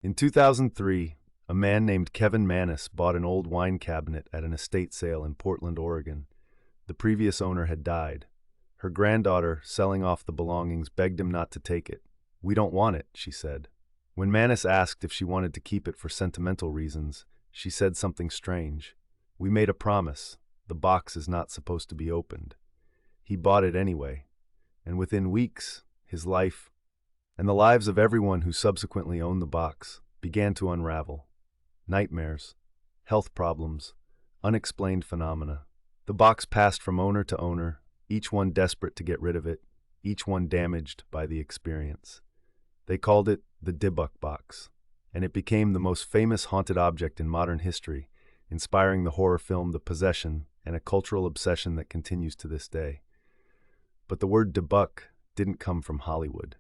In 2003, a man named Kevin Mannis bought an old wine cabinet at an estate sale in Portland, Oregon. The previous owner had died. Her granddaughter, selling off the belongings, begged him not to take it. "We don't want it," she said. When Mannis asked if she wanted to keep it for sentimental reasons, she said something strange. "We made a promise. The box is not supposed to be opened." He bought it anyway, and within weeks, his life, and the lives of everyone who subsequently owned the box, began to unravel. Nightmares, health problems, unexplained phenomena. The box passed from owner to owner, each one desperate to get rid of it, each one damaged by the experience. They called it the Dybbuk Box, and it became the most famous haunted object in modern history, inspiring the horror film The Possession and a cultural obsession that continues to this day. But the word Dybbuk didn't come from Hollywood.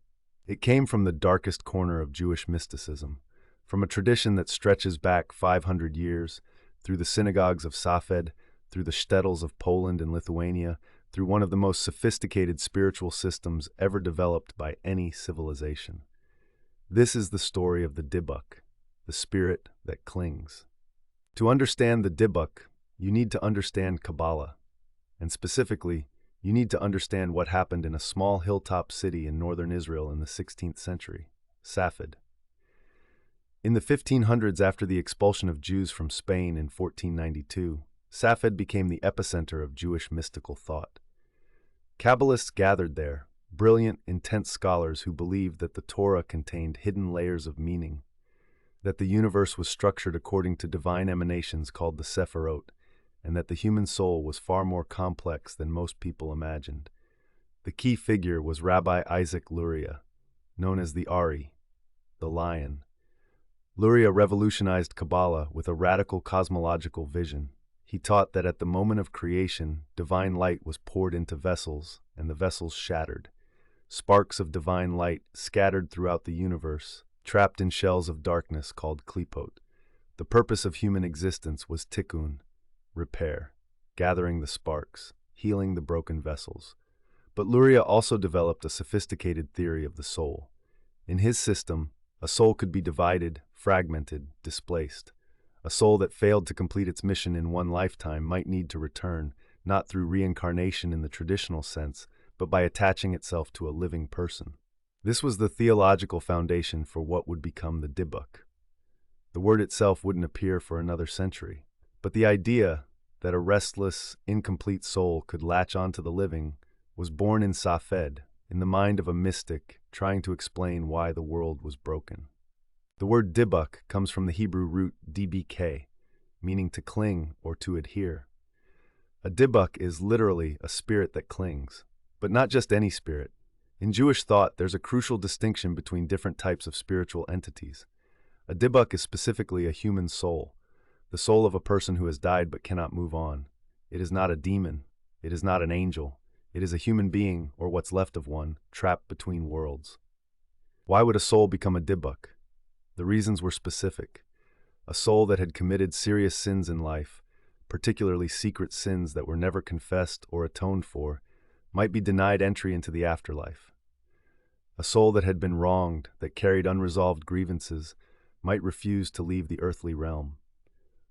It came from the darkest corner of Jewish mysticism, from a tradition that stretches back 500 years, through the synagogues of Safed, through the shtetls of Poland and Lithuania, through one of the most sophisticated spiritual systems ever developed by any civilization. This is the story of the Dybbuk, the spirit that clings. To understand the Dybbuk, you need to understand Kabbalah, and specifically, you need to understand what happened in a small hilltop city in northern Israel in the 16th century, Safed. In the 1500s, after the expulsion of Jews from Spain in 1492, Safed became the epicenter of Jewish mystical thought. Kabbalists gathered there, brilliant, intense scholars who believed that the Torah contained hidden layers of meaning, that the universe was structured according to divine emanations called the Sephirot, and that the human soul was far more complex than most people imagined. The key figure was Rabbi Isaac Luria, known as the Ari, the Lion. Luria revolutionized Kabbalah with a radical cosmological vision. He taught that at the moment of creation, divine light was poured into vessels, and the vessels shattered. Sparks of divine light scattered throughout the universe, trapped in shells of darkness called klipot. The purpose of human existence was tikkun, repair, gathering the sparks, healing the broken vessels. But Luria also developed a sophisticated theory of the soul. In his system, a soul could be divided, fragmented, displaced. A soul that failed to complete its mission in one lifetime might need to return, not through reincarnation in the traditional sense, but by attaching itself to a living person. This was the theological foundation for what would become the Dybbuk. The word itself wouldn't appear for another century, but the idea that a restless, incomplete soul could latch onto the living was born in Safed, in the mind of a mystic trying to explain why the world was broken. The word Dybbuk comes from the Hebrew root dbk, meaning to cling or to adhere. A Dybbuk is literally a spirit that clings, but not just any spirit. In Jewish thought, there's a crucial distinction between different types of spiritual entities. A Dybbuk is specifically a human soul, the soul of a person who has died but cannot move on. It is not a demon. It is not an angel. It is a human being, or what's left of one, trapped between worlds. Why would a soul become a Dybbuk? The reasons were specific. A soul that had committed serious sins in life, particularly secret sins that were never confessed or atoned for, might be denied entry into the afterlife. A soul that had been wronged, that carried unresolved grievances, might refuse to leave the earthly realm.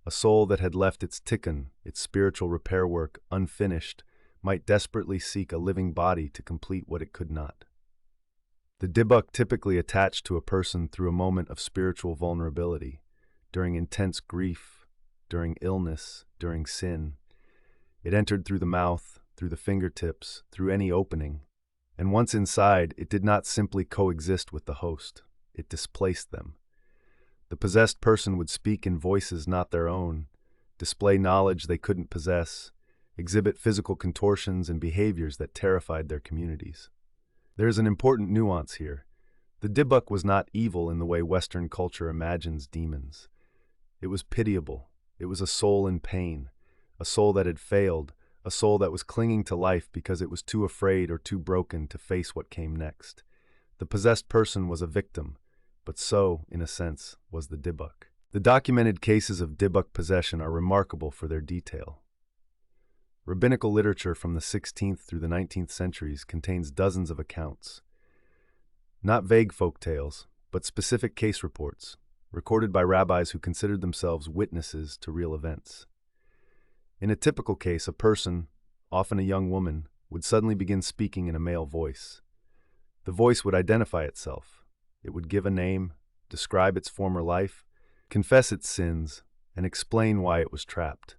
A soul that had left its tikkun, its spiritual repair work, unfinished, might desperately seek a living body to complete what it could not. The Dybbuk typically attached to a person through a moment of spiritual vulnerability, during intense grief, during illness, during sin. It entered through the mouth, through the fingertips, through any opening, and once inside, it did not simply coexist with the host, it displaced them. The possessed person would speak in voices not their own, display knowledge they couldn't possess, exhibit physical contortions and behaviors that terrified their communities. There is an important nuance here. The Dybbuk was not evil in the way Western culture imagines demons. It was pitiable. It was a soul in pain, a soul that had failed, a soul that was clinging to life because it was too afraid or too broken to face what came next. The possessed person was a victim, but so, in a sense, was the Dybbuk. The documented cases of Dybbuk possession are remarkable for their detail. Rabbinical literature from the 16th through the 19th centuries contains dozens of accounts. Not vague folk tales, but specific case reports, recorded by rabbis who considered themselves witnesses to real events. In a typical case, a person, often a young woman, would suddenly begin speaking in a male voice. The voice would identify itself. It would give a name, describe its former life, confess its sins, and explain why it was trapped.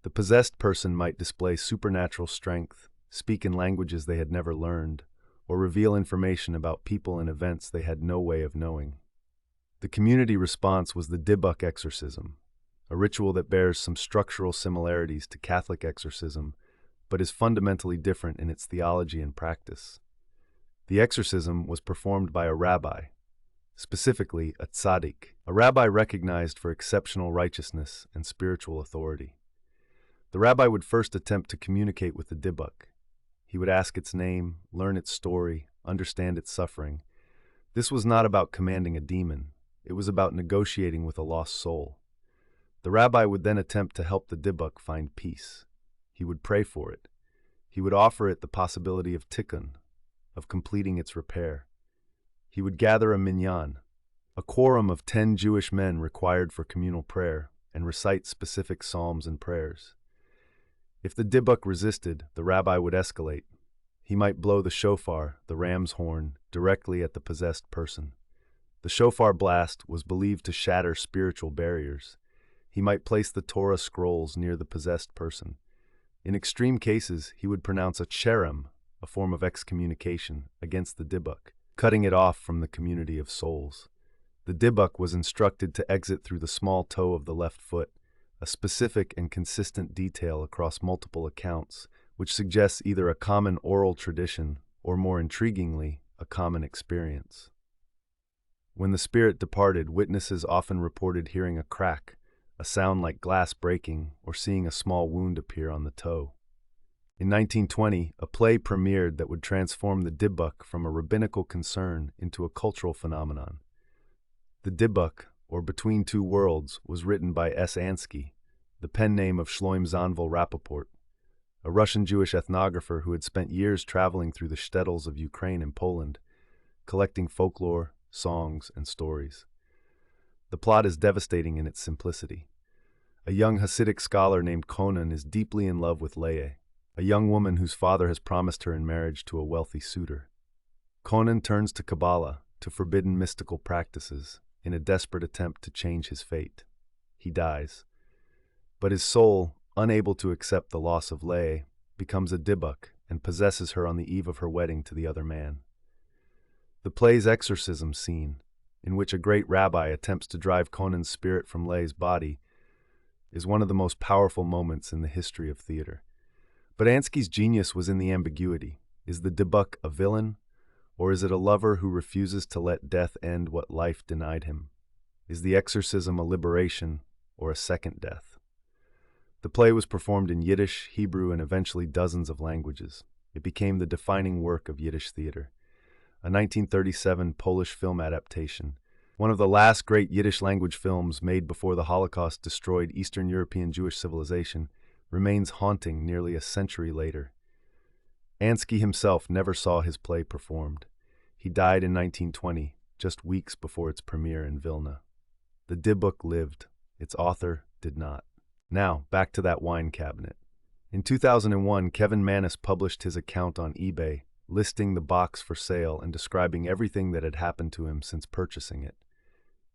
The possessed person might display supernatural strength, speak in languages they had never learned, or reveal information about people and events they had no way of knowing. The community response was the Dybbuk exorcism, a ritual that bears some structural similarities to Catholic exorcism, but is fundamentally different in its theology and practice. The exorcism was performed by a rabbi, specifically a tzaddik, a rabbi recognized for exceptional righteousness and spiritual authority. The rabbi would first attempt to communicate with the Dybbuk. He would ask its name, learn its story, understand its suffering. This was not about commanding a demon. It was about negotiating with a lost soul. The rabbi would then attempt to help the Dybbuk find peace. He would pray for it. He would offer it the possibility of tikkun, of completing its repair. He would gather a minyan, a quorum of 10 Jewish men required for communal prayer, and recite specific psalms and prayers. If the Dybbuk resisted, the rabbi would escalate. He might blow the shofar, the ram's horn, directly at the possessed person. The shofar blast was believed to shatter spiritual barriers. He might place the Torah scrolls near the possessed person. In extreme cases, he would pronounce a cherem, a form of excommunication, against the Dybbuk, cutting it off from the community of souls. The Dybbuk was instructed to exit through the small toe of the left foot, a specific and consistent detail across multiple accounts, which suggests either a common oral tradition or, more intriguingly, a common experience. When the spirit departed, witnesses often reported hearing a crack, a sound like glass breaking, or seeing a small wound appear on the toe. In 1920, a play premiered that would transform the Dybbuk from a rabbinical concern into a cultural phenomenon. The Dybbuk, or Between Two Worlds, was written by S. Ansky, the pen name of Shloim Zanvil Rappaport, a Russian Jewish ethnographer who had spent years traveling through the shtetls of Ukraine and Poland, collecting folklore, songs, and stories. The plot is devastating in its simplicity. A young Hasidic scholar named Conan is deeply in love with Leah, a young woman whose father has promised her in marriage to a wealthy suitor. Conan turns to Kabbalah, to forbidden mystical practices, in a desperate attempt to change his fate. He dies. But his soul, unable to accept the loss of Leah, becomes a Dybbuk and possesses her on the eve of her wedding to the other man. The play's Exorcism scene, in which a great rabbi attempts to drive Conan's spirit from Leah's body, is one of the most powerful moments in the history of theater. But Ansky's genius was in the ambiguity. Is the Dybbuk a villain, or is it a lover who refuses to let death end what life denied him? Is the exorcism a liberation, or a second death? The play was performed in Yiddish, Hebrew, and eventually dozens of languages. It became the defining work of Yiddish theater. A 1937 Polish film adaptation, one of the last great Yiddish-language films made before the Holocaust destroyed Eastern European Jewish civilization, remains haunting nearly a century later. Ansky himself never saw his play performed. He died in 1920, just weeks before its premiere in Vilna. The Dybbuk lived. Its author did not. Now, back to that wine cabinet. In 2001, Kevin Mannis published his account on eBay, listing the box for sale and describing everything that had happened to him since purchasing it.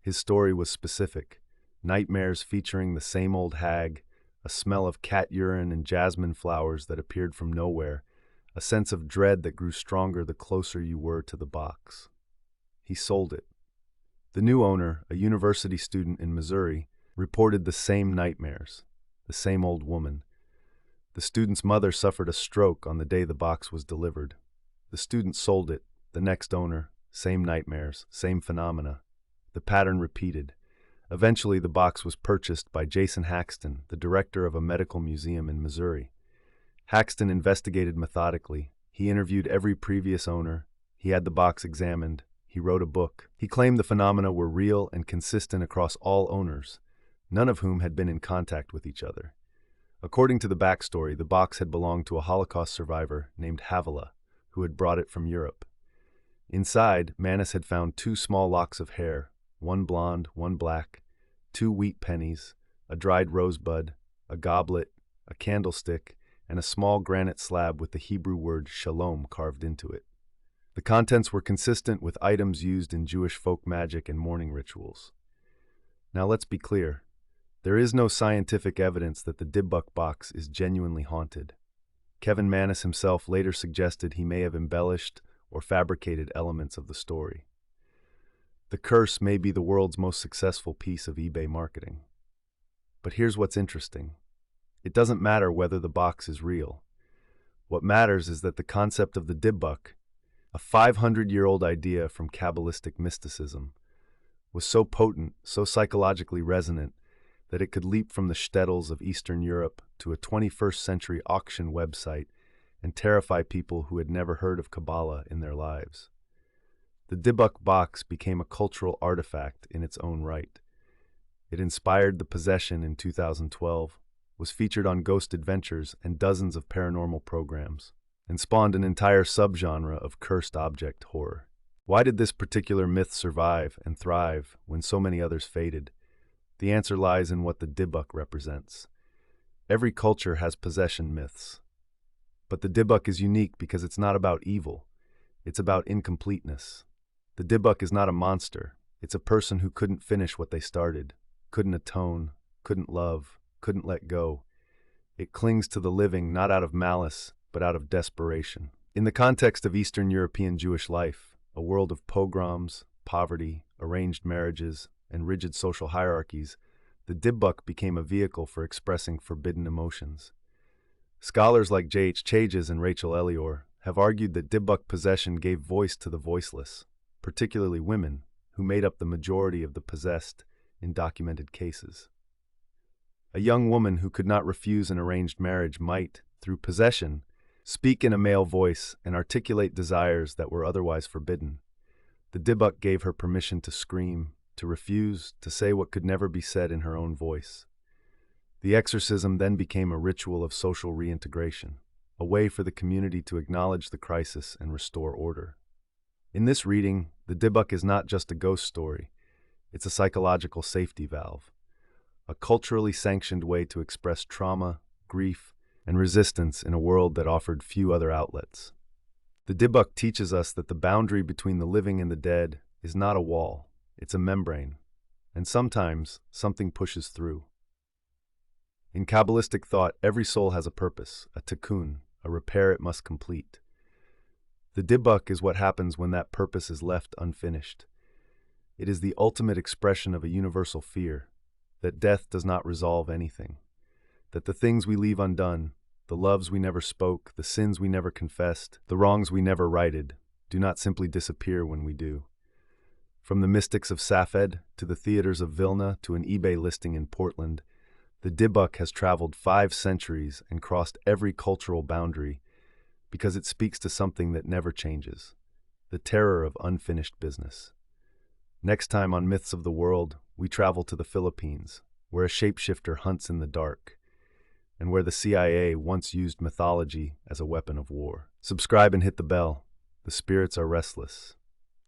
His story was specific: nightmares featuring the same old hag, a smell of cat urine and jasmine flowers that appeared from nowhere, a sense of dread that grew stronger the closer you were to the box. He sold it. The new owner, a university student in Missouri, reported the same nightmares, the same old woman. The student's mother suffered a stroke on the day the box was delivered. The student sold it. The next owner, same nightmares, same phenomena. The pattern repeated. Eventually, the box was purchased by Jason Haxton, the director of a medical museum in Missouri. Haxton investigated methodically. He interviewed every previous owner. He had the box examined. He wrote a book. He claimed the phenomena were real and consistent across all owners, none of whom had been in contact with each other. According to the backstory, the box had belonged to a Holocaust survivor named Havilah, who had brought it from Europe. Inside, Mannis had found 2 small locks of hair, one blonde, one black, 2 wheat pennies, a dried rosebud, a goblet, a candlestick, and a small granite slab with the Hebrew word shalom carved into it. The contents were consistent with items used in Jewish folk magic and mourning rituals. Now let's be clear. There is no scientific evidence that the Dybbuk box is genuinely haunted. Kevin Mannis himself later suggested he may have embellished or fabricated elements of the story. The curse may be the world's most successful piece of eBay marketing. But here's what's interesting. It doesn't matter whether the box is real. What matters is that the concept of the Dybbuk, a 500-year-old idea from Kabbalistic mysticism, was so potent, so psychologically resonant, that it could leap from the shtetls of Eastern Europe to a 21st century auction website and terrify people who had never heard of Kabbalah in their lives. The Dybbuk box became a cultural artifact in its own right. It inspired the possession in 2012, was featured on Ghost Adventures and dozens of paranormal programs, and spawned an entire subgenre of cursed object horror. Why did this particular myth survive and thrive when so many others faded? The answer lies in what the Dybbuk represents. Every culture has possession myths. But the Dybbuk is unique because it's not about evil. It's about incompleteness. The Dybbuk is not a monster. It's a person who couldn't finish what they started, couldn't atone, couldn't love, couldn't let go. It clings to the living not out of malice, but out of desperation. In the context of Eastern European Jewish life, a world of pogroms, poverty, arranged marriages, and rigid social hierarchies, the Dybbuk became a vehicle for expressing forbidden emotions. Scholars like J.H. Chages and Rachel Elior have argued that Dybbuk possession gave voice to the voiceless, particularly women, who made up the majority of the possessed in documented cases. A young woman who could not refuse an arranged marriage might, through possession, speak in a male voice and articulate desires that were otherwise forbidden. The Dybbuk gave her permission to scream, to refuse, to say what could never be said in her own voice. The exorcism then became a ritual of social reintegration, a way for the community to acknowledge the crisis and restore order. In this reading, the Dybbuk is not just a ghost story, it's a psychological safety valve, a culturally sanctioned way to express trauma, grief, and resistance in a world that offered few other outlets. The Dybbuk teaches us that the boundary between the living and the dead is not a wall, it's a membrane, and sometimes something pushes through. In Kabbalistic thought, every soul has a purpose, a tikkun, a repair it must complete. The Dybbuk is what happens when that purpose is left unfinished. It is the ultimate expression of a universal fear, that death does not resolve anything, that the things we leave undone, the loves we never spoke, the sins we never confessed, the wrongs we never righted, do not simply disappear when we do. From the mystics of Safed to the theaters of Vilna to an eBay listing in Portland, the Dybbuk has traveled 5 centuries and crossed every cultural boundary because it speaks to something that never changes, the terror of unfinished business. Next time on Myths of the World, we travel to the Philippines, where a shapeshifter hunts in the dark, and where the CIA once used mythology as a weapon of war. Subscribe and hit the bell. The spirits are restless.